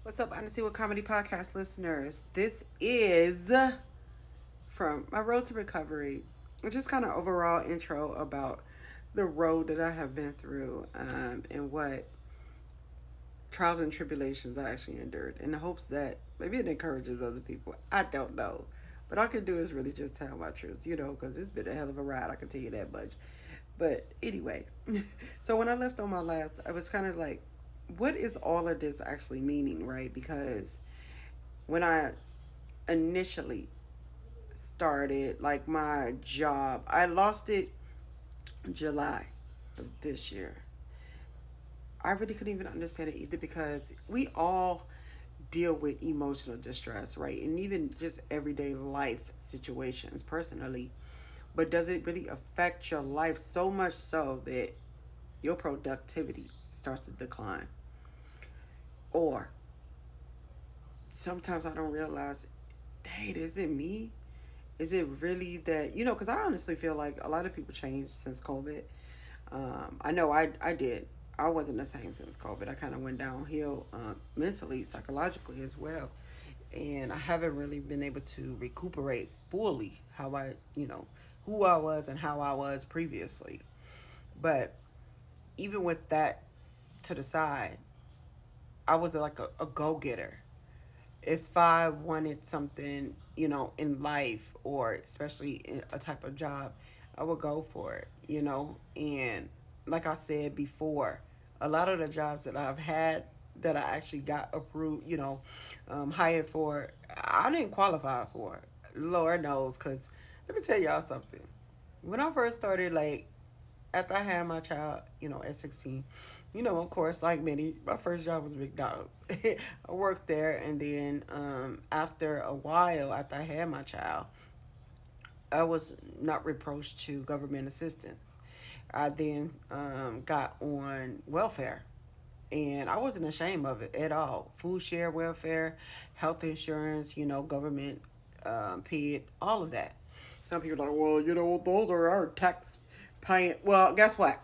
What's up, Honesty with Comedy podcast listeners? This is from my road to recovery. Just kind of overall intro about the road that I have been through and what trials and tribulations I actually endured in the hopes that maybe it encourages other people. I don't know. But all I can do is really just tell my truth, because it's been a hell of a ride, I can tell you that much. But anyway, so when I left on my last, I was kind of like, what is all of this actually meaning, right? Because when I initially started like my job, I lost it July of this year. I really couldn't even understand it either because we all deal with emotional distress, right? And even just everyday life situations personally. But does it really affect your life so much so that your productivity starts to decline? Or sometimes I don't realize, hey, is it me? Is it really that, because I honestly feel like a lot of people changed since COVID. I know I did. I wasn't the same since COVID. I kind of went downhill mentally, psychologically as well. And I haven't really been able to recuperate fully how who I was and how I was previously. But even with that to the side, I was like a go getter. If I wanted something, in life or especially in a type of job, I would go for it. And like I said before, a lot of the jobs that I've had that I actually got approved, hired for, I didn't qualify for. Lord knows, because let me tell y'all something. When I first started, like, after I had my child, at 16, of course, like many, my first job was McDonald's. I worked there, and then after a while, after I had my child, I was not reproached to government assistance. I then got on welfare, and I wasn't ashamed of it at all. Food share, welfare, health insurance, government paid, all of that. Some people are like, well, those are our tax paying. Well, guess what?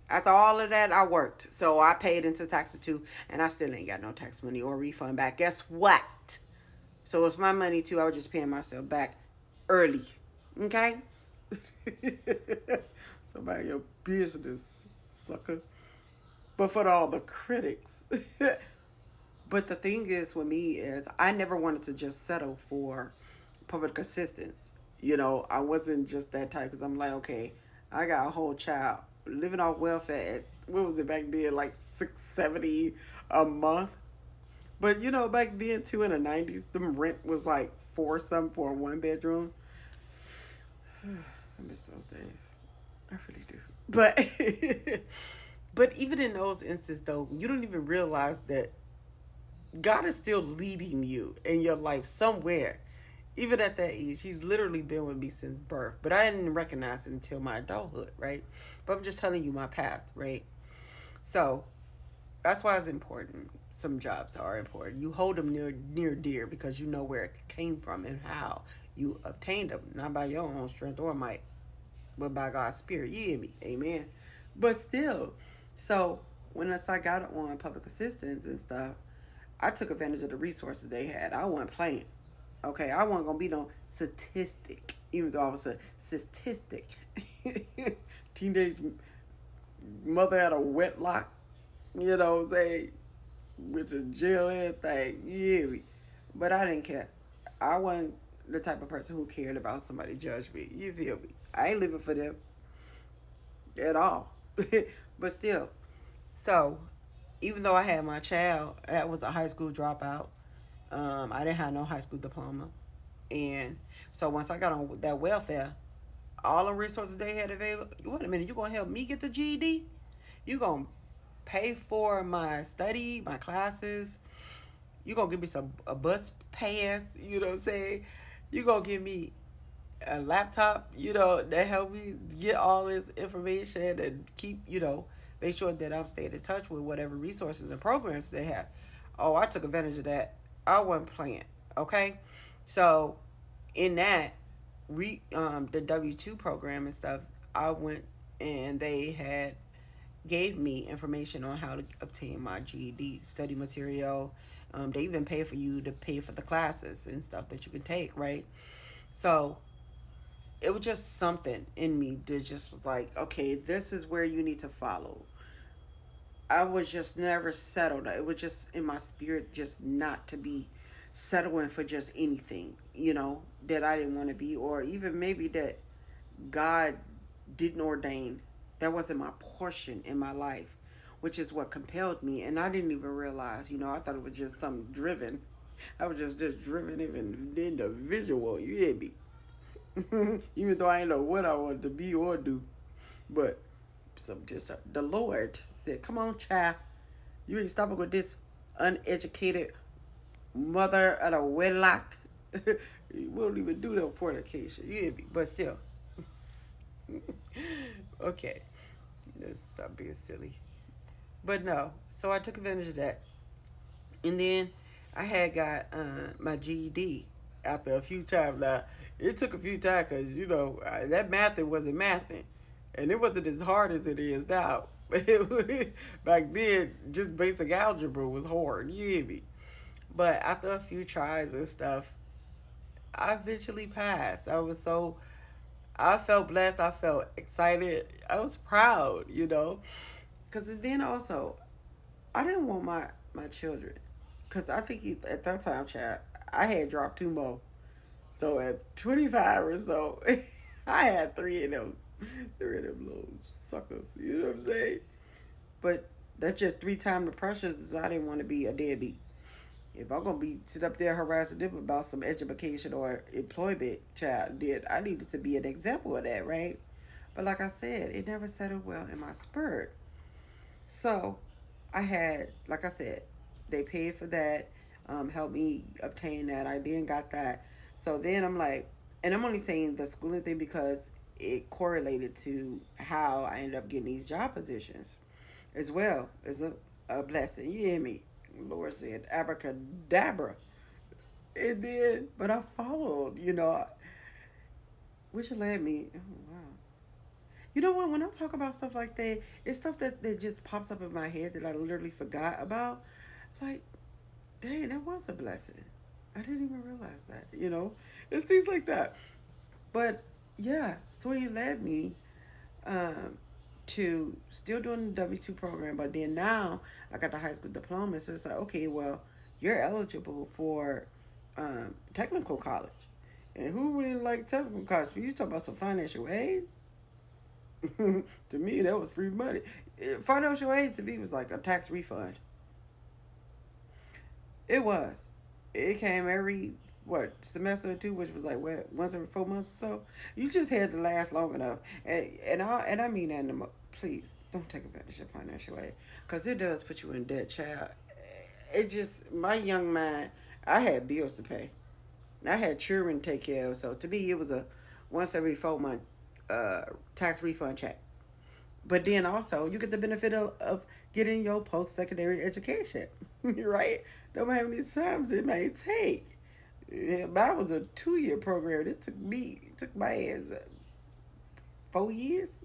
After all of that, I worked. So I paid into taxes too, and I still ain't got no tax money or refund back. Guess what? So it's my money too. I was just paying myself back early. Okay? Somebody your business, sucker. But for all the critics. But the thing is with me is I never wanted to just settle for public assistance. I wasn't just that type because I'm like, okay, I got a whole child living off welfare. At, what was it back then? Like 670 a month. But back then too in the 90s, the rent was like four something for a one bedroom. I miss those days. I really do. But but even in those instances though, you don't even realize that God is still leading you in your life somewhere. Even at that age, he's literally been with me since birth. But I didn't recognize it until my adulthood, right? But I'm just telling you my path, right? So that's why it's important. Some jobs are important. You hold them near dear because you know where it came from and how you obtained them, not by your own strength or might, but by God's spirit. You hear me? Amen. But still, so when I got on public assistance and stuff, I took advantage of the resources they had. I wasn't playing. Okay, I wasn't gonna be no statistic, even though I was a statistic. Teenage mother had a wetlock, what I'm saying, with a jail and everything. Yeah, but I didn't care. I wasn't the type of person who cared about somebody judge me. You feel me? I ain't living for them at all. But still, so even though I had my child, I was a high school dropout. I didn't have no high school diploma. And so once I got on that welfare, all the resources they had available, wait a minute, you going to help me get the GED? You going to pay for my study, my classes? You going to give me a bus pass? You know what I'm saying? You going to give me a laptop, that help me get all this information and keep, make sure that I'm staying in touch with whatever resources and programs they have. Oh, I took advantage of that. I wasn't playing. Okay, so in that, the W-2 program and stuff, I went and they had gave me information on how to obtain my GED, study material. They even pay for you to pay for the classes and stuff that you can take, right? So it was just something in me that just was like, okay, this is where you need to follow. I was just never settled. It was just in my spirit, just not to be settling for just anything, that I didn't want to be, or even maybe that God didn't ordain. That wasn't my portion in my life, which is what compelled me. And I didn't even realize, I thought it was just something driven. I was just driven even in the visual, you hear me? Even though I didn't know what I wanted to be or do. But the Lord said, come on, child. You ain't stopping with this uneducated mother of a wedlock. We won't even do no fornication. You hear me? But still. Okay. Stop being silly. But no. So I took advantage of that. And then I had got my GED after a few times. Now, it took a few times because, that math wasn't mathing. And it wasn't as hard as it is now. Back then, just basic algebra was hard. You hear me? But after a few tries and stuff, I eventually passed. I felt blessed. I felt excited. I was proud. Because then also, I didn't want my children. Because I think at that time, child, I had dropped two more. So at 25 or so, I had three of them little suckers. You know what I'm saying? But that's just 3 times the pressures. Is I didn't want to be a deadbeat. If I'm gonna be sit up there harassing them about some education or employment, child, then I needed to be an example of that, right? But like I said, it never settled well in my spirit. So I had, like I said, they paid for that, helped me obtain that. I then got that. So then I'm like, and I'm only saying the schooling thing because it correlated to how I ended up getting these job positions as well as a blessing. You hear me? Lord said abracadabra. And then, but I followed, which led me, oh, wow. You know what? When I talk about stuff like that, it's stuff that just pops up in my head that I literally forgot about. Like, dang, that was a blessing. I didn't even realize that. It's things like that. But yeah, so he led me um, to still doing the W-2 program, but then now I got the high school diploma. So it's like, okay, well, you're eligible for technical college. And who wouldn't like technical college? You talk about some financial aid. To me, that was free money. Financial aid to me was like a tax refund. It was. It came every semester or two, which was like what once every 4 months or so. You just had to last long enough, and I mean that. Please don't take advantage of financial aid because it does put you in debt, child. It just my young mind. I had bills to pay. I had children to take care of. So to me, it was a once every 4 month tax refund check. But then also, you get the benefit of getting your post secondary education, right? No matter how many times it may take. Yeah, mine was a 2 year program. It took my ass 4 years.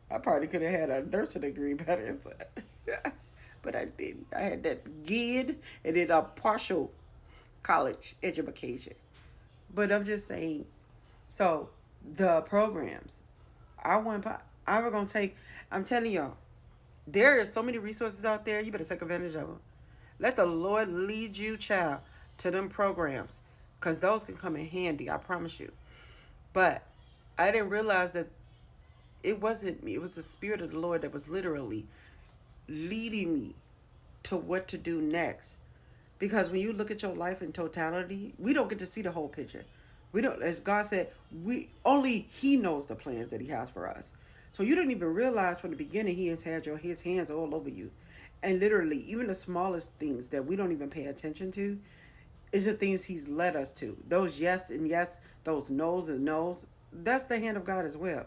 I probably could have had a nursing degree by then. But I didn't. I had that GID and then a partial college education. But I'm just saying, so the programs, I want, I was gonna take. I'm telling y'all, there are so many resources out there. You better take advantage of them. Let the Lord lead you, child, to them programs, cause those can come in handy. I promise you. But I didn't realize that it wasn't me. It was the Spirit of the Lord that was literally leading me to what to do next. Because when you look at your life in totality, we don't get to see the whole picture. We don't, as God said, we only He knows the plans that He has for us. So you didn't even realize from the beginning He has had His hands all over you, and literally even the smallest things that we don't even pay attention to is the things He's led us to. Those yes and yes, those no's and no's. That's the hand of God as well.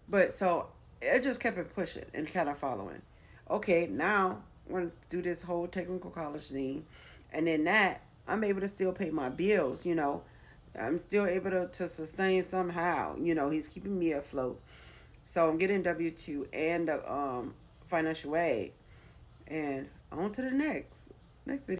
But so it just kept it pushing and kind of following. Okay, now I'm going to do this whole technical college thing. And then that, I'm able to still pay my bills. I'm still able to sustain somehow. He's keeping me afloat. So I'm getting W-2 and financial aid. And on to the next video.